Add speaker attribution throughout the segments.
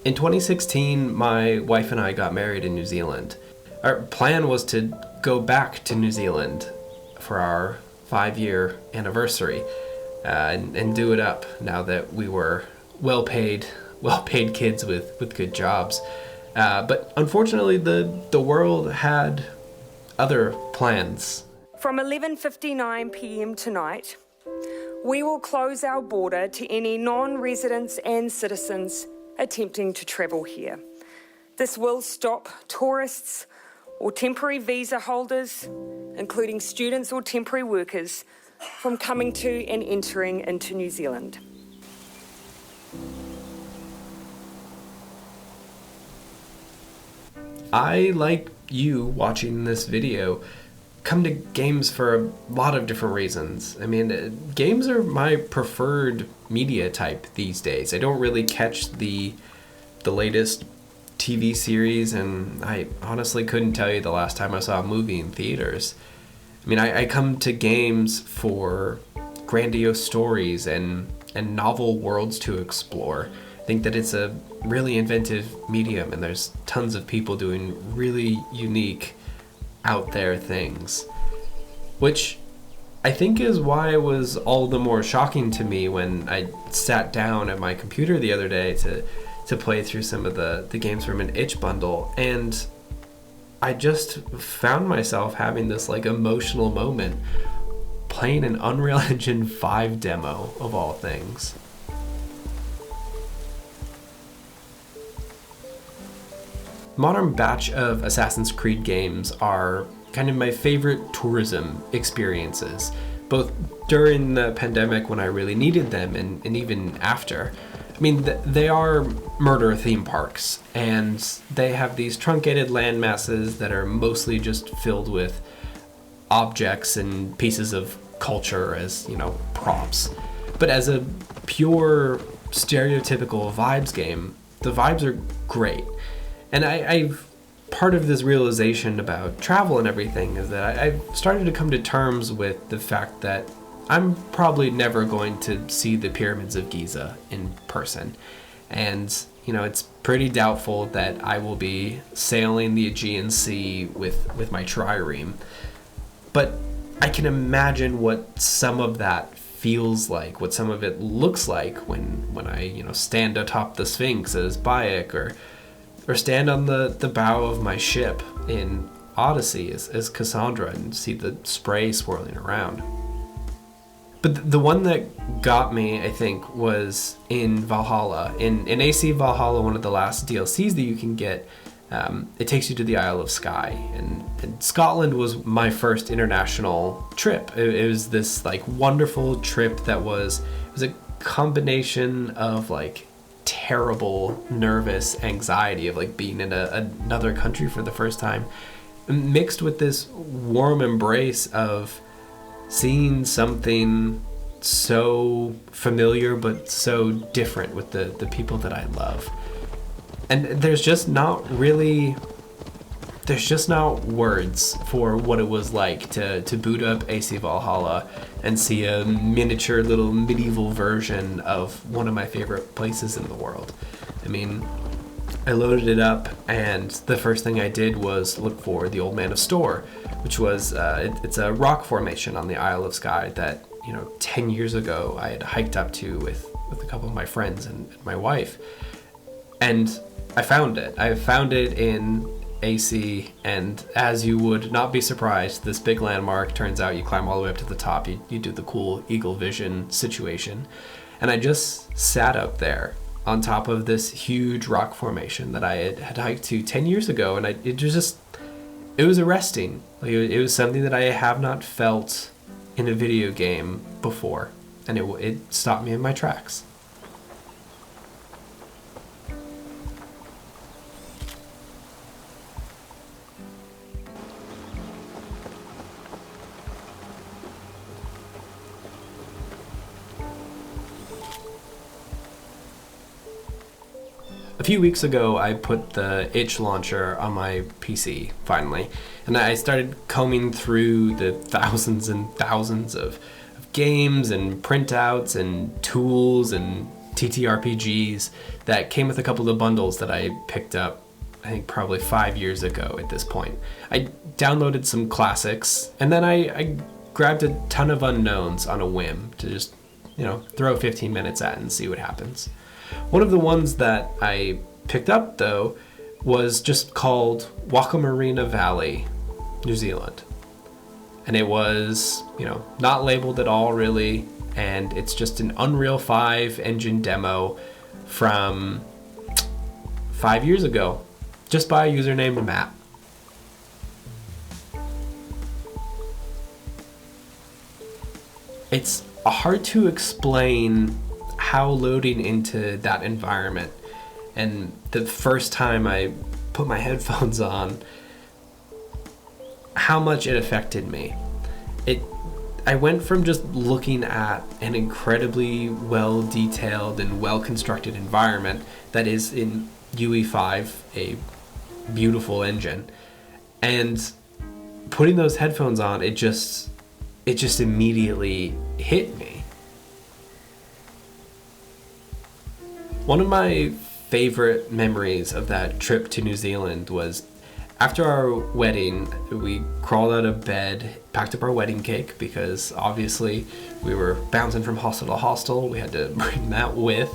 Speaker 1: In 2016, my wife and I got married in New Zealand. Our plan was to go back to New Zealand for our 5-year anniversary and do it up now that we were well-paid kids with good jobs. But unfortunately, the world had other plans.
Speaker 2: From 11:59 p.m. tonight, we will close our border to any non-residents and citizens attempting to travel here. This will stop tourists or temporary visa holders, including students or temporary workers, from coming to and entering into New Zealand.
Speaker 1: I, like you watching this video, come to games for a lot of different reasons. I mean, games are my preferred media type these days. I don't really catch the latest TV series, and I honestly couldn't tell you the last time I saw a movie in theaters. I mean, I come to games for grandiose stories and novel worlds to explore. I think that it's a really inventive medium, and there's tons of people doing really unique, out there things, which I think is why it was all the more shocking to me when I sat down at my computer the other day to play through some of the games from an itch bundle, and I just found myself having this like emotional moment playing an Unreal Engine 5 demo of all things. Modern batch of Assassin's Creed games are kind of my favorite tourism experiences, both during the pandemic when I really needed them and even after. I mean, they are murder theme parks, and they have these truncated land masses that are mostly just filled with objects and pieces of culture as, props. But as a pure stereotypical vibes game, the vibes are great. And I've part of this realization about travel and everything is that I've started to come to terms with the fact that I'm probably never going to see the pyramids of Giza in person. And, it's pretty doubtful that I will be sailing the Aegean Sea with my trireme. But I can imagine what some of that feels like, what some of it looks like when I, stand atop the Sphinx as Bayek, or stand on the bow of my ship in Odyssey as Cassandra and see the spray swirling around. But the one that got me, I think, was in Valhalla. In AC Valhalla, one of the last DLCs that you can get, it takes you to the Isle of Skye. And Scotland was my first international trip. It was this wonderful trip that was a combination of terrible nervous anxiety of being in another country for the first time, mixed with this warm embrace of seeing something so familiar but so different with the people that I love. And there's just not words for what it was like to boot up AC Valhalla and see a miniature little medieval version of one of my favorite places in the world. I mean, I loaded it up, and the first thing I did was look for the Old Man of Storr, which was it's a rock formation on the Isle of Skye that 10 years ago I had hiked up to with a couple of my friends and my wife, and I found it. I found it in AC, and as you would not be surprised, this big landmark, turns out you climb all the way up to the top, you do the cool eagle vision situation, and I just sat up there on top of this huge rock formation that I had hiked to 10 years ago, and it was arresting. It was something that I have not felt in a video game before, and it stopped me in my tracks. A few weeks ago, I put the itch launcher on my PC, finally, and I started combing through the thousands and thousands of games and printouts and tools and TTRPGs that came with a couple of bundles that I picked up, I think probably 5 years ago at this point. I downloaded some classics, and then I grabbed a ton of unknowns on a whim to just, throw 15 minutes at and see what happens. One of the ones that I picked up, though, was just called Wakamarina Valley, New Zealand. And it was, not labeled at all, really. And it's just an Unreal 5 engine demo from 5 years ago, just by a user named Matt. It's hard to explain how loading into that environment, and the first time I put my headphones on, how much it affected me. I went from just looking at an incredibly well-detailed and well-constructed environment that is in UE5, a beautiful engine, and putting those headphones on, it just immediately hit me. One of my favorite memories of that trip to New Zealand was after our wedding. We crawled out of bed, packed up our wedding cake, because obviously we were bouncing from hostel to hostel. We had to bring that with.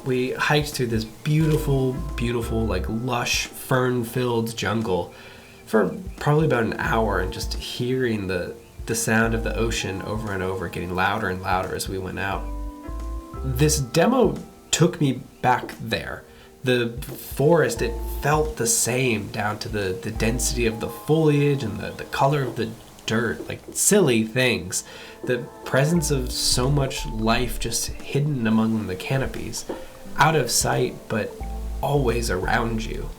Speaker 1: We hiked through this beautiful, like lush, fern-filled jungle for probably about an hour, and just hearing the sound of the ocean over and over, getting louder and louder as we went out. This demo took me back there. The forest, it felt the same, down to the density of the foliage and the color of the dirt, like silly things. The presence of so much life just hidden among the canopies, out of sight but always around you.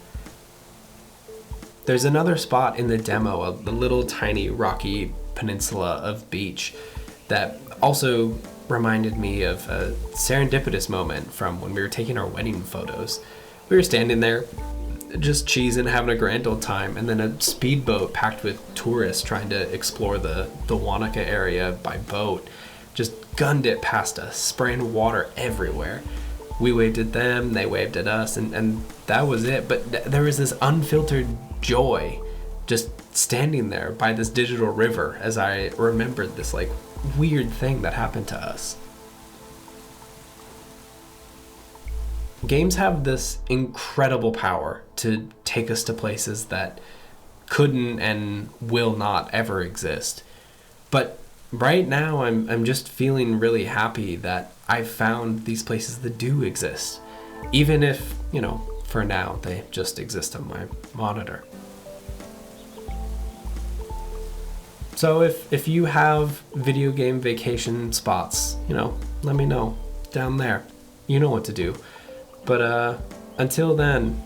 Speaker 1: There's another spot in the demo, a little tiny rocky peninsula of beach, that also reminded me of a serendipitous moment from when we were taking our wedding photos. We were standing there, just cheesing, having a grand old time, and then a speedboat packed with tourists trying to explore the Wanaka area by boat just gunned it past us, spraying water everywhere. We waved at them, they waved at us, and that was it. But there was this unfiltered joy just standing there by this digital river as I remembered this like weird thing that happened to us. Games have this incredible power to take us to places that couldn't and will not ever exist. But right now I'm just feeling really happy that I've found these places that do exist, even if, for now they just exist on my monitor. So if you have video game vacation spots, let me know down there. You know what to do. But until then,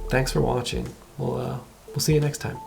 Speaker 1: thanks for watching. We'll see you next time.